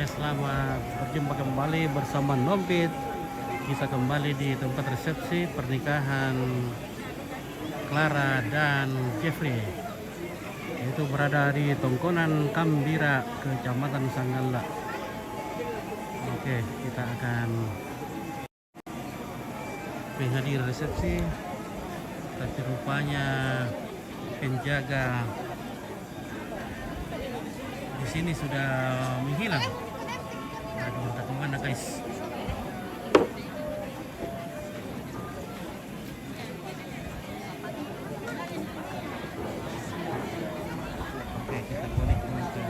Hai, selamat berjumpa kembali bersama Nompit. Kita kembali di tempat resepsi pernikahan Clara dan Jeffrey. Itu berada di Tongkonan Kambira, Kecamatan Sanggala. Oke, kita akan menghadiri resepsi. Tapi rupanya penjaga di sini sudah menghilang. Aduh, entah kemana guys. Oke, kita balik ke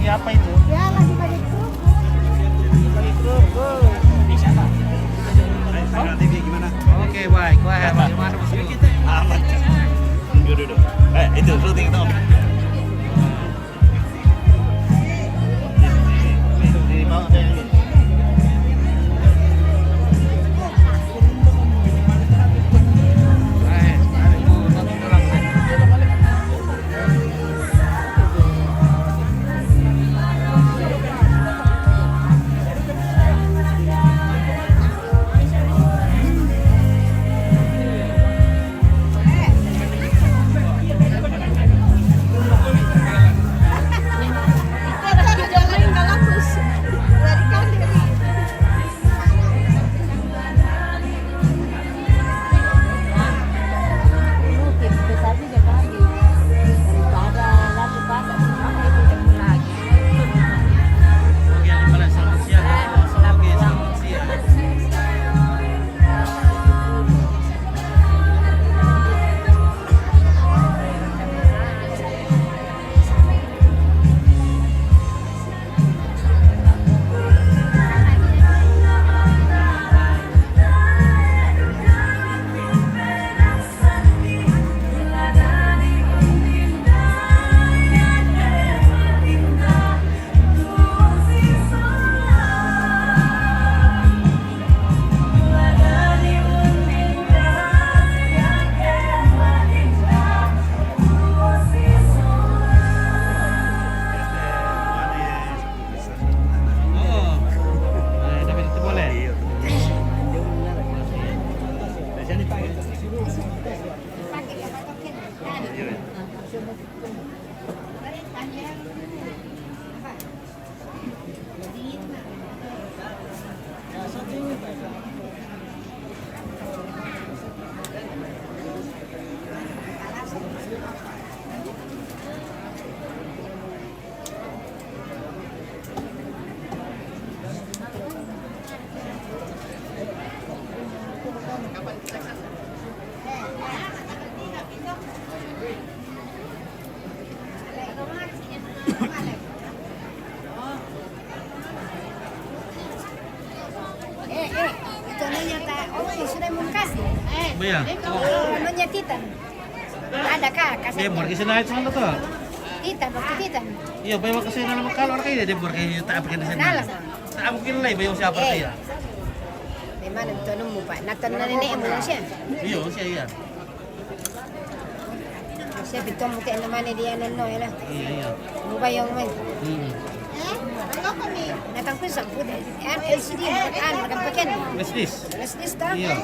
apa itu? Ya, lagi bagi grup. Bagi grup. Bisa Pak. TV gimana? Oke, baik. Wah, bagaimana Mas? Aman. Duduk. Itu syuting itu. Di bawah ada ini. Itu nanya tak, oh sudah mau kasih. Bayar. Nanya Titan. Ada kah kasih? Dia buat kesini aja sana tuh. Titan, waktu Titan. Iya, bayar kesini dalam kalau orang kayak dia buat kayak tak bikin di sana. Nalang. Tak mungkin lah bayar siapa dia. Di mana itu nemu Pak? Natan na nenek mo siya. Iya, siya iya. Siya bito mo kaya naman dia nano ila. Iya, iya. Mo ba yung man? Hmm. Natang ko sa pud. LCD magpaken. What's this? Plus this ta? Iya.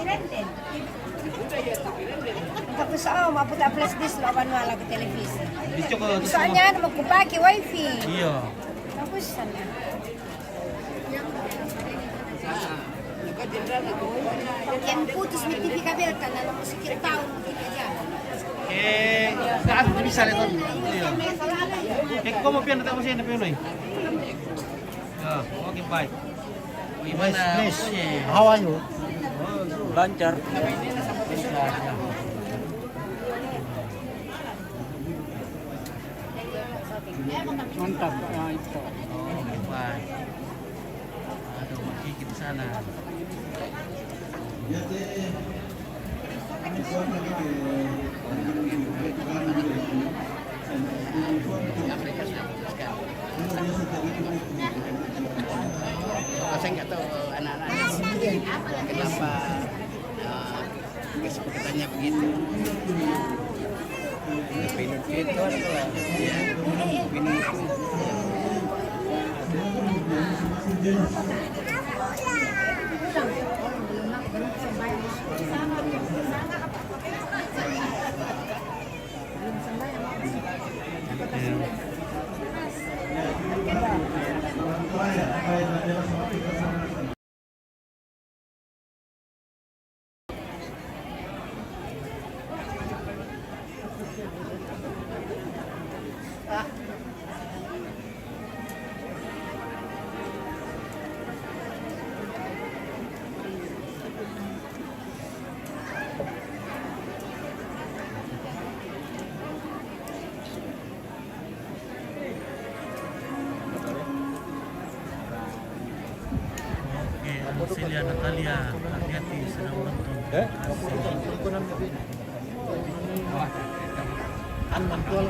Tapos maputa plus this lawan wala ko televisi. Dito ko. Soalnya magkupaki wifi. Iya. Tapos sana. Yang putus ni TV kabel kan alam mo sikit taon kita diyan. Saan bisa ito? Iya. Kung mo pian natin mo siya na pianoy. Ya, okay, bye. Gimana? How are you? Lancar. Mantap. Nah, itu. Okay, bye. Aduh, magkikit sana. Saya nggak tahu anak-anaknya kenapa kesebutannya begitu. Pinut itu adalah ya, pinut itu. Celia Natalia, hati-hati sedang menonton.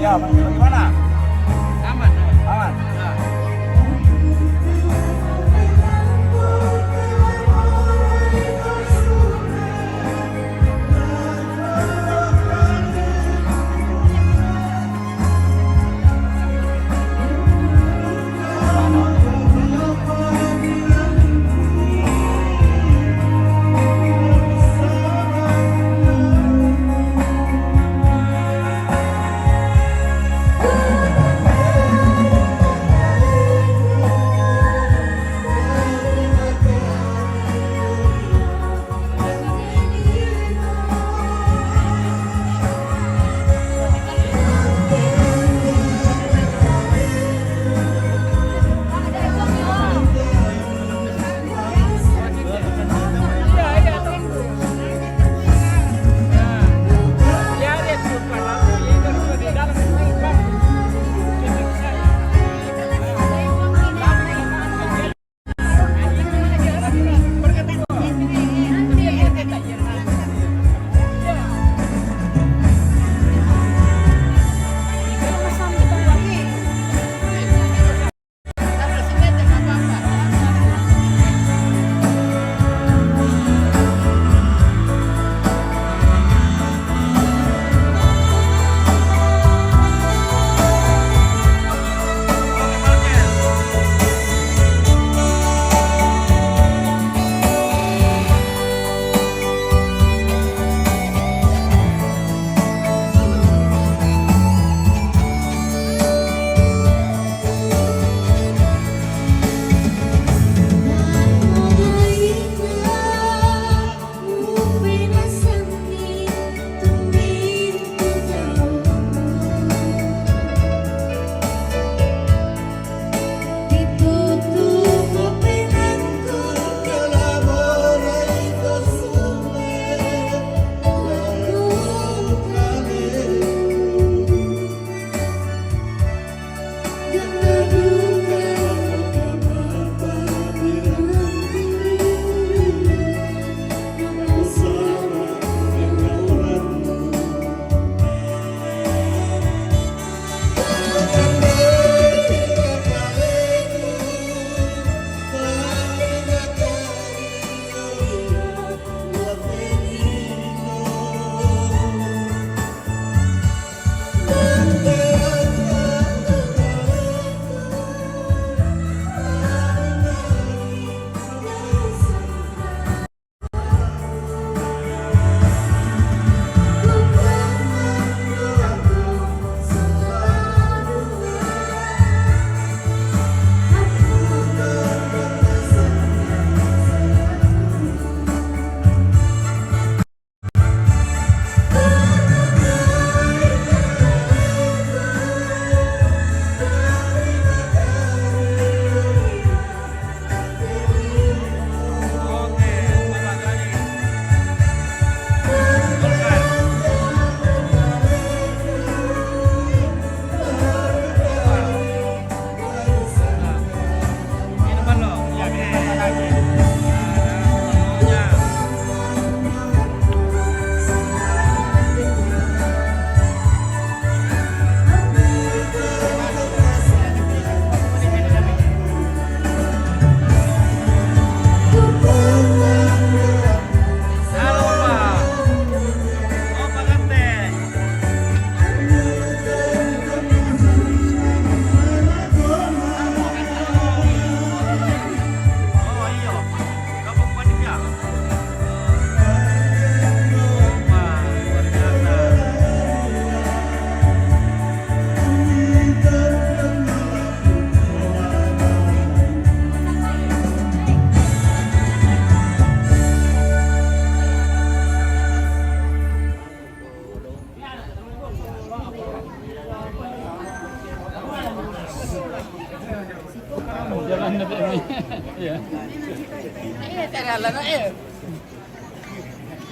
Ya, bagaimana? Aman. Aman. Iya. Iya, terala na eh.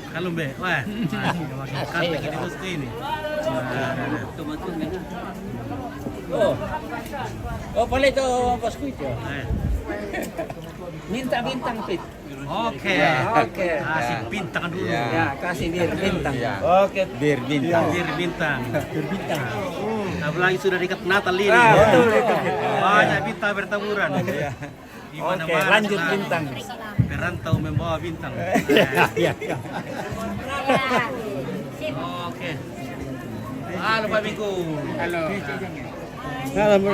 Kalum be, wah, makin kantek ini mesti ini. Oh. Oh, pala ito Pasko ito. Minta bintang pit. Oke, Oke. kasih bintang dulu. Ya, kasih bir bintang. Oke. Bir bintang. Bir bintang. Bir bintang. Apalagi sudah dekat Natal ini. Betul itu. Banyak bintang bertaburan. Di Oke, mana-mana lanjut sekarang. bintang. Perantau membawa bintang. Iya. Oke. Halo Pak Minggu. Halo. Ay, Alam mo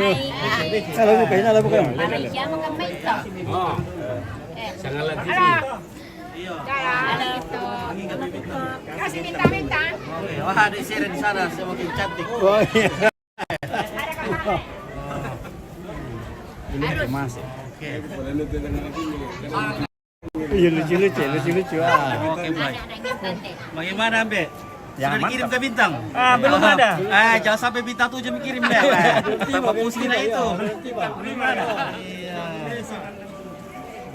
kayo, alam mo kayo. aray siya magamay ito. Oh. Eh, Sangalan TV. Iya. ano ito? Kasi bintang-bintang. Oke, wah ada Seren di sana semakin cantik. Oh, iya. Harus. Mas. Oke. Iya lucu-lucu. Oke, baik. Ada yang tante. Bagaimana, Be? Ya, Sudah dikirim mantap. ke bintang? Belum ada. Jangan sampai bintang 7 dikirim deh. Tanpa Pustina itu. Belum ada. Iya.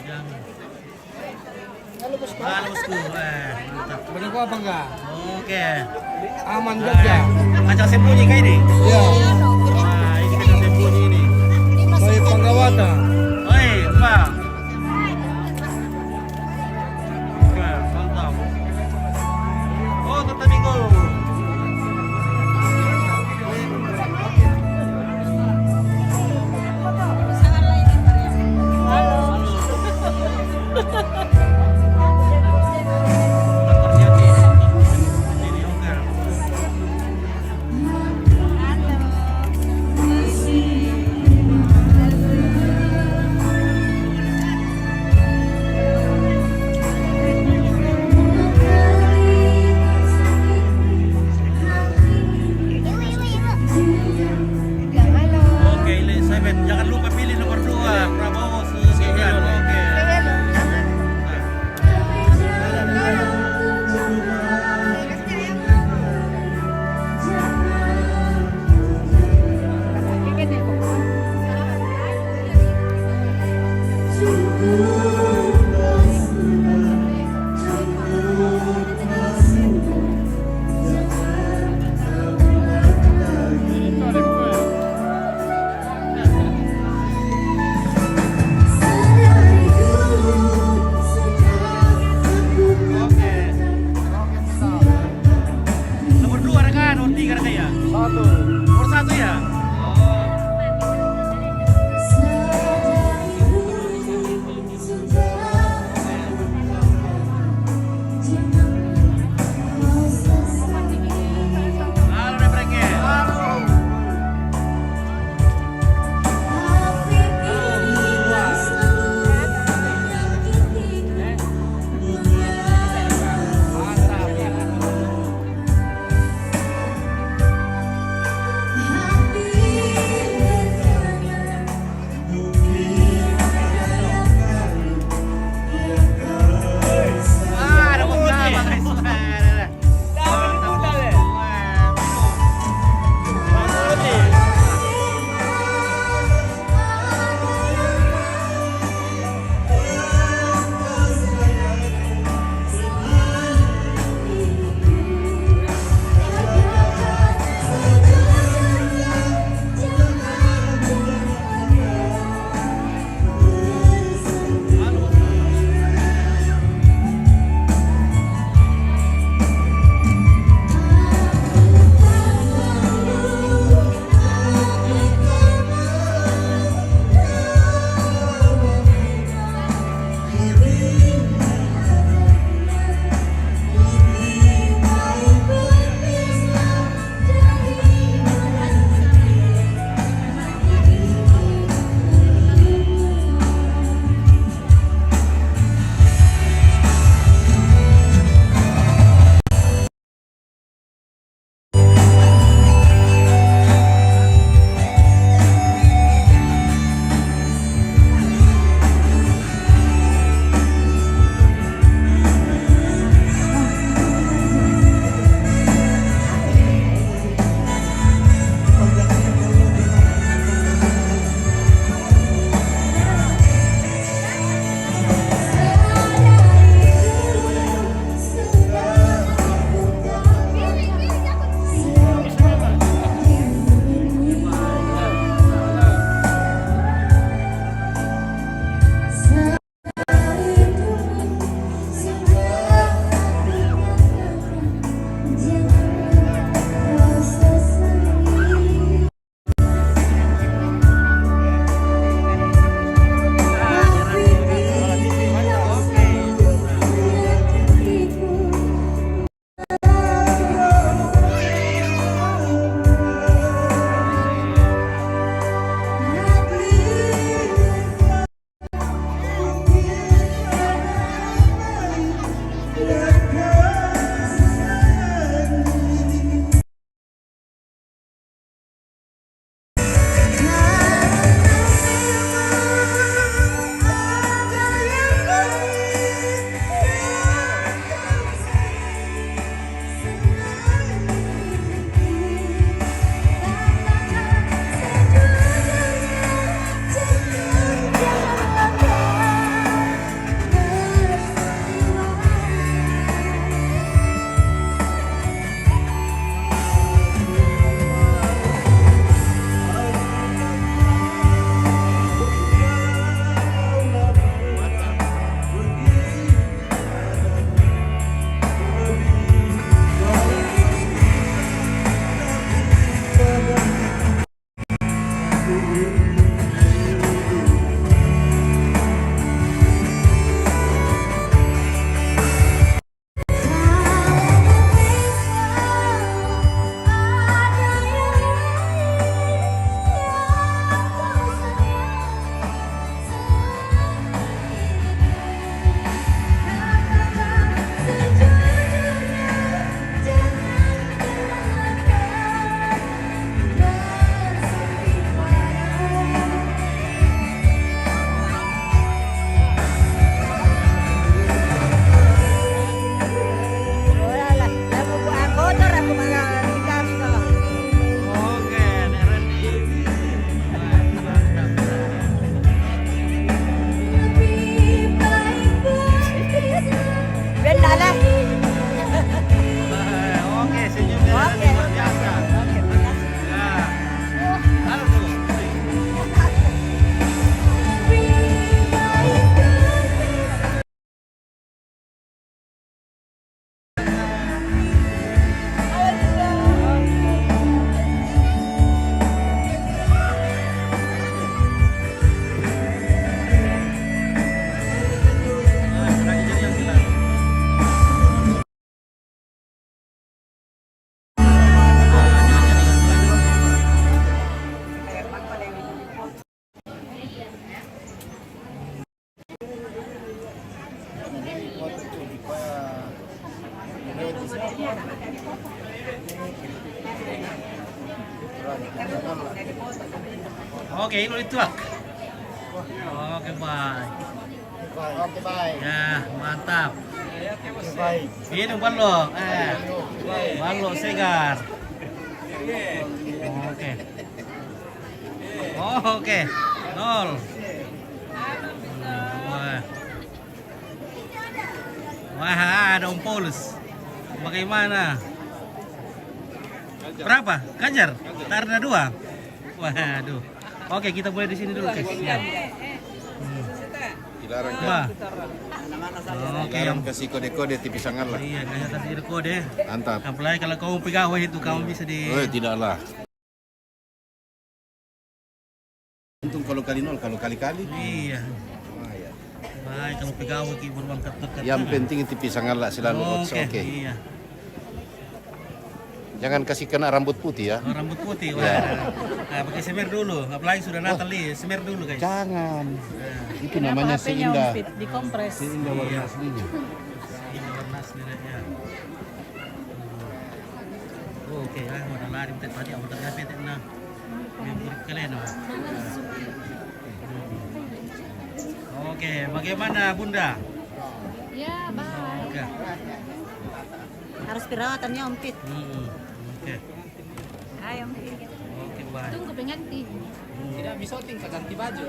Jangan. Halo bosku. Mantap. Bagi ko apa enggak? Oke. Aman Jogja. Kacang sembunyi kayak ini. Iya. Wah, ini kacang sembunyi ini. Dari Panggawata. Oi, Pak. Oke, mantap. Oh, Tata Minggu. Oke, Elizabeth, jangan lupa pilih nomor 2, Prabowo Subianto. Oke. Oke. Nomor 2 rekan, nomor 3 rekan ya? Nomor 1 ya? Oh. Halo Rebreke. Oke, ini dituak. Oke, baik. Oke, baik. Ya, mantap. Baik. Minum balo. Balo segar. Oke. Oke. 0. Wah. Wah, ada Om Paulus. Bagaimana? Berapa? Ganjar? Tarna 2. Waduh. Oke, kita mulai di sini dulu, guys. Ya. Dilarang Wah. Oke, dilarang kasih kode-kode TV sangat lah. iya, kayak tadi ada kode. Mantap. Apalagi kalau kamu pegawai itu, kamu bisa di... Oh, tidaklah. Untung kalau kali nol, kalau kali-kali. Iya. Baik, kalau pegawai ki beruang terdekat. Yang penting TV sangat lah selalu odds Oke. oke. Iya. Jangan kasih kena rambut putih ya. Oh, rambut putih. Wah. Ya. Nah, pakai semer dulu. Apalagi sudah Natal nih, semer dulu, guys. Jangan. Nah, Itu namanya seindah. Dikompres. Seindah warna aslinya. ini warna aslinya. Oke, udah lari tadi, udah sampai na. Yang kalian. Oke, bagaimana Bunda? Ya, baik. Oke. Harus perawatannya Ompit. Oke. Ayo Ompit. Oke, baik. Tunggu penganti. Tidak bisa tinggal ganti baju.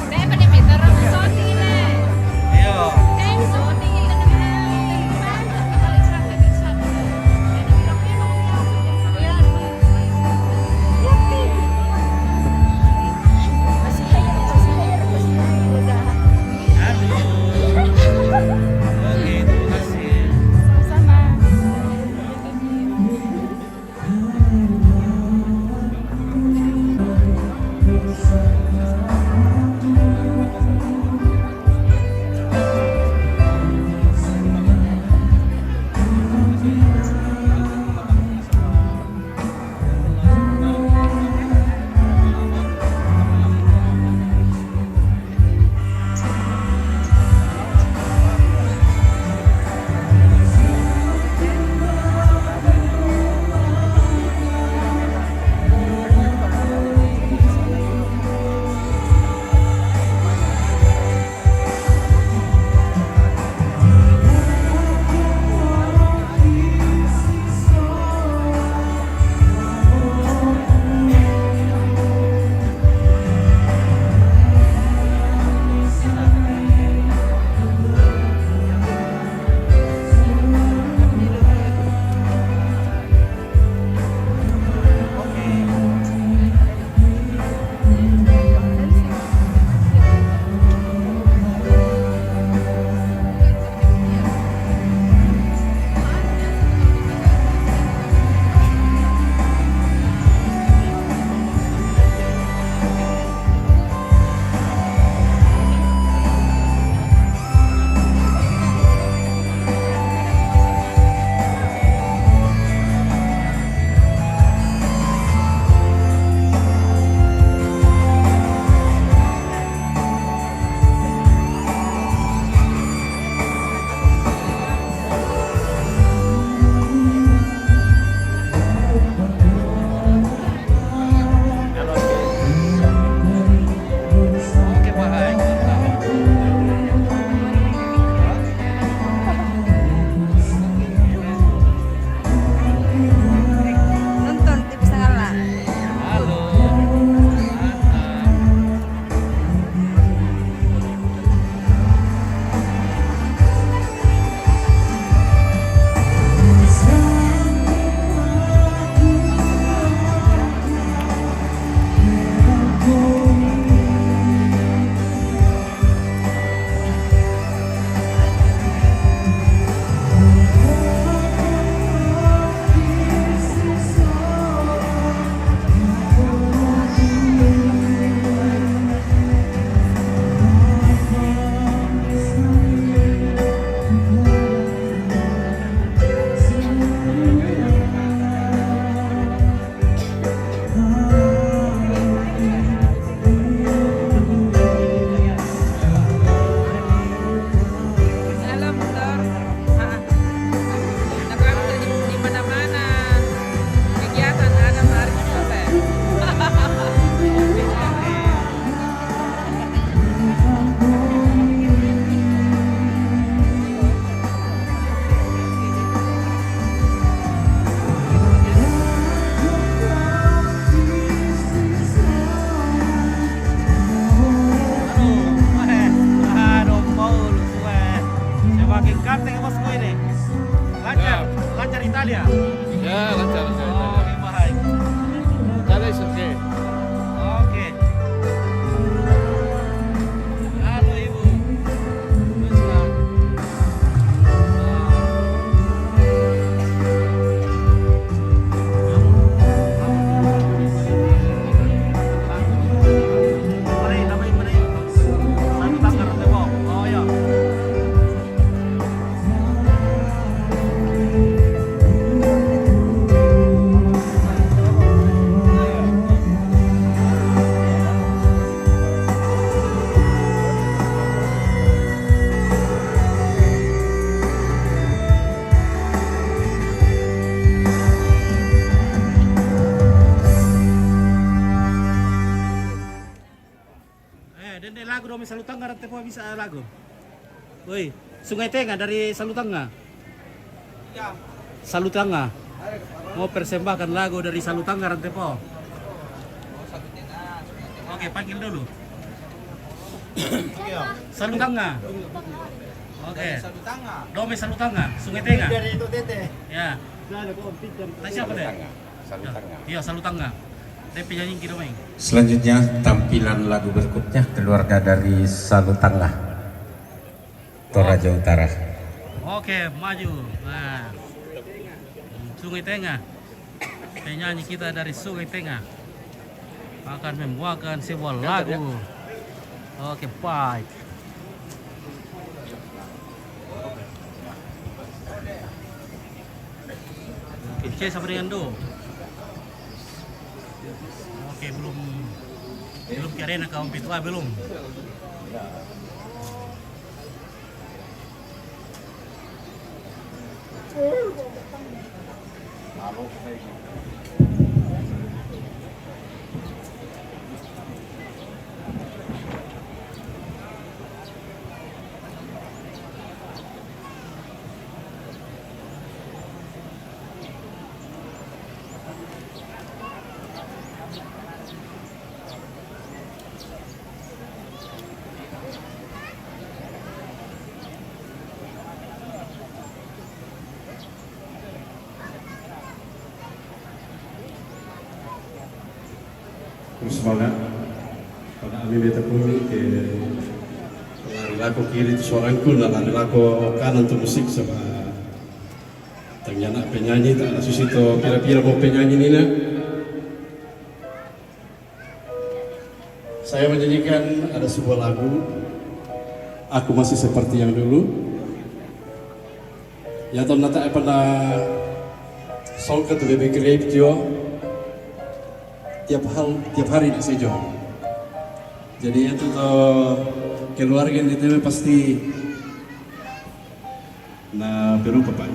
Saya pada pintar orang shooting ini. Ayo. Saya shooting ini kan paling serang ke bisa. Halo. Oke, terima kasih. Sama. lancar Italia. Ya, lancar. Oke, baik. Italia is okay. Oke. Halo Ibu. Besar. Mari, namanya mari. Satu tangkar tebo. Oh ya. Dende lagu dong Salutanga rante po bisa lagu. Woi, Sungai Tengah dari Salutanga. Salutanga. Mau persembahkan lagu dari Salutanga rante po. Oke, panggil dulu. Salutanga. Oke. Dome Salutanga, Sungai Tengah. Dari itu tete. Ya. Ada kok pinjam. Tadi siapa deh? Salutanga. Iya, Salutanga. Dia penyanyi kita main. Selanjutnya tampilan lagu berikutnya keluarga dari Salutanga, Toraja Utara. Oke, maju. Nah, Sungai Tengah. Penyanyi kita dari Sungai Tengah akan membawakan sebuah lagu. Oke, baik. Oke, C sama dengan Do. Oke, belum ke arena kaum pitua belum. Semangat pada kami beta pun ke lari laku kiri itu suaraku dan lari laku kanan untuk musik sama ternyata penyanyi tak ada susito kira-kira mau penyanyi ini nak. Saya menyanyikan ada sebuah lagu Aku Masih Seperti Yang Dulu. Ya tahun nata pada song ke lebih kreatif jo. Tiap hari nak sejo. Jadi itu tuh keluarga di TV pasti na berupa pak.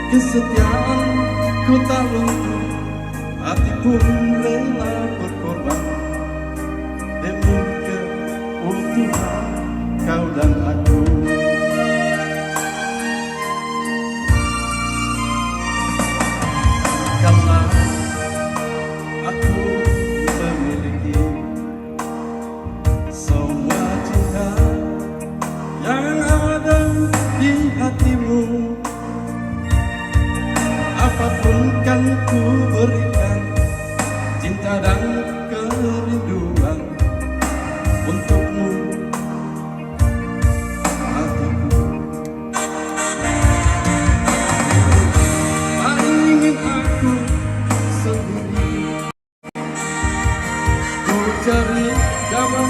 Kesetiaan ku tak luntur, hati pun rela berkorban demi keutuhan kau dan aku. Karena aku memiliki semua cinta yang ada di hatimu. Apapun kan ku berikan cinta dan kerinduan untukmu, hatiku. Tak ingin aku sendiri, ku cari damai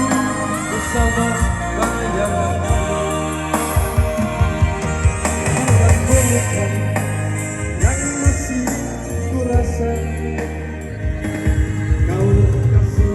bersama bayangan. Bukan yang masih kurasa kau kasih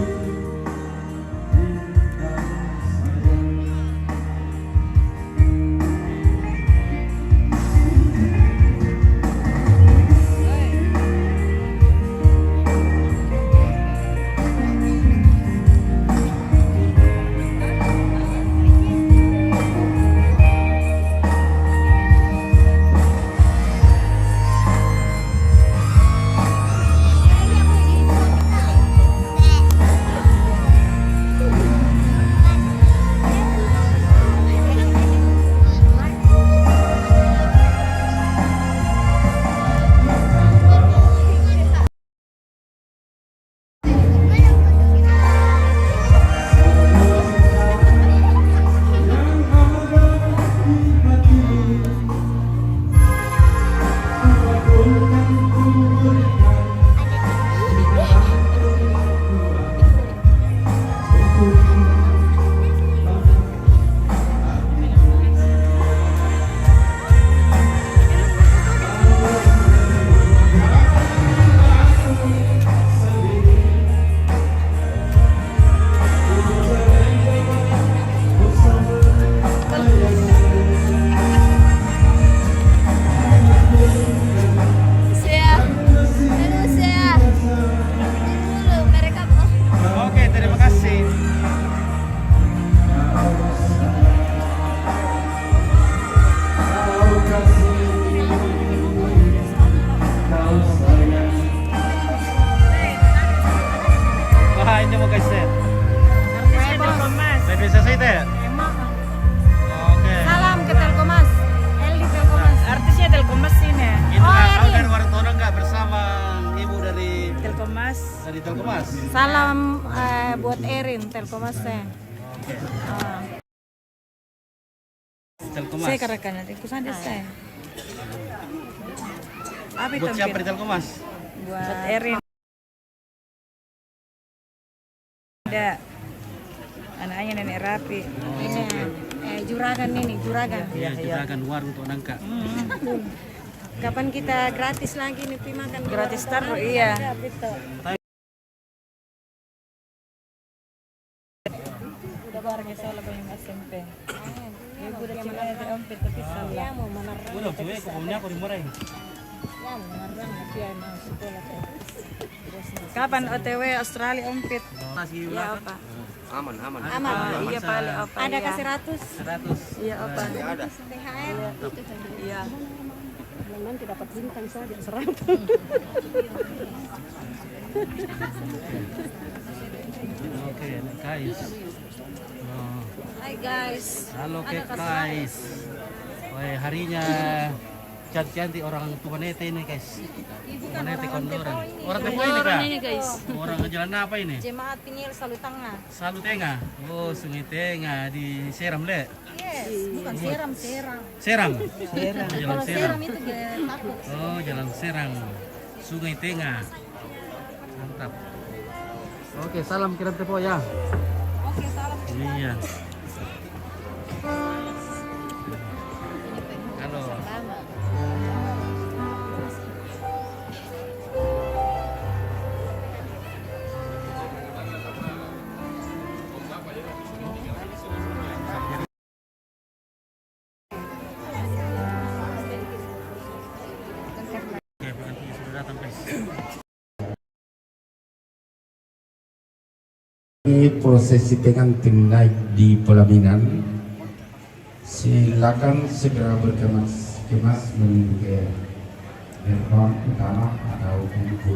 bintang saya. Oke, terima kasih. Wah, ini mau guys set. Lebih selesai teh. Oke. Salam ke Telkomas. Eli Telkomas. Artisnya Telkomas ini. Itu kau dari warung Tono nggak bersama ibu dari Telkomas. Telkomas. Salam buat Erin Telkomas teh. Oke. Telkomas. Saya karakan nanti kusan saya. Apa itu? Buat siapa di Telkomas? Buat Erin. Ada anaknya Nenek Rapi. Ini juragan ini, juragan. Iya, juragan warung untuk nangka. Kapan kita gratis lagi nih Pi makan? Gratis taruh, iya. Udah barangnya saya lebih yang SMP. Ibu udah cuma ada ompet tapi salah. Mau mana? Udah, cuy, kokomnya aku dimarahin. Ya, mengarang tapi emang sekolah. Kapan OTW Australia ompet? Ya apa? Aman. Iya paling apa? Ada iya. kasih 100. 100. Iya apa? THR. Iya. Nanti dapat bintang saja 100. Oke, guys. Oh. Hai guys. Halo guys. Woi, harinya cantik orang Tumanete ini guys. Tumanete Kondoran. Orang Tepo ini kak? guys. Orang jalan apa ini? Jemaat Pinggir Salu Tengah. Salu Tengah. Oh, Sungai Tengah di Seram le. Yes, bukan Serang. Seram. Jalan Kalau Seram. Serang itu takut. Oh, Jalan Serang. Sungai Tengah. Mantap. Oke, salam kirim Tepo ya. Oke, salam. Iya. Halo. Oke, pengantin sudah datang guys. Ini prosesi pengantin naik di pelaminan. Silakan segera berkemas menuju ke gerbang utama atau pintu